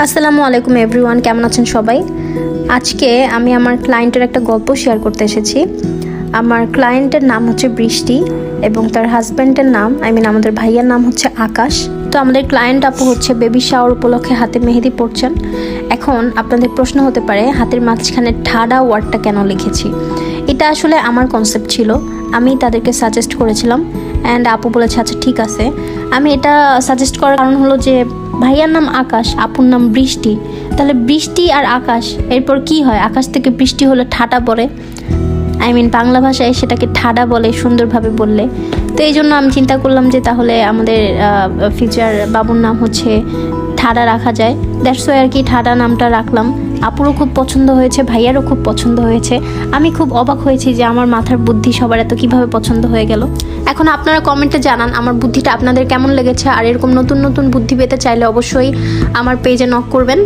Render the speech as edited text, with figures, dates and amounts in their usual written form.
আসসালামু আলাইকুম এভরিওয়ান, কেমন আছেন সবাই? আজকে আমি আমার ক্লায়েন্টের একটা গল্প শেয়ার করতে এসেছি। আমার ক্লায়েন্টের নাম হচ্ছে বৃষ্টি এবং তার হাজব্যান্ডের নাম আমাদের ভাইয়ার নাম হচ্ছে আকাশ। তো আমাদের ক্লায়েন্ট আপু হচ্ছে বেবি শাওয়ার উপলক্ষে হাতে মেহেদি পড়ছেন। এখন আপনাদের প্রশ্ন হতে পারে হাতের মাঝখানে ঠাডা ওয়ার্ডটা কেন লিখেছি। এটা আসলে আমার কনসেপ্ট ছিল, আমি তাদেরকে সাজেস্ট করেছিলাম অ্যান্ড আপু বলেছে আচ্ছা ঠিক আছে। আমি এটা সাজেস্ট করার কারণ হলো যে ভাইয়ার নাম আকাশ, আপুর নাম বৃষ্টি, তাহলে বৃষ্টি আর আকাশ এরপর কি হয়? আকাশ থেকে বৃষ্টি হলে ঠাডা পড়ে, বাংলা ভাষায় সেটাকে ঠাডা বলে সুন্দরভাবে বললে। তো এই জন্য আমি চিন্তা করলাম যে তাহলে আমাদের ফিউচার বাবুর নাম হচ্ছে ঠাডা রাখা যায়। দ্যাটস ওয়াই আর কি ঠাডা নামটা রাখলাম। আপুরও খুব পছন্দ হয়েছে, ভাইয়ারও খুব পছন্দ হয়েছে। আমি খুব অবাক হয়েছি যে আমার মাথার বুদ্ধি সবার এত কিভাবে পছন্দ হয়ে গেল। এখন আপনারা কমেন্টে জানান আমার বুদ্ধিটা আপনাদের কেমন লেগেছে, আর এরকম নতুন নতুন বুদ্ধি পেতে চাইলে অবশ্যই আমার পেজে নক করবেন।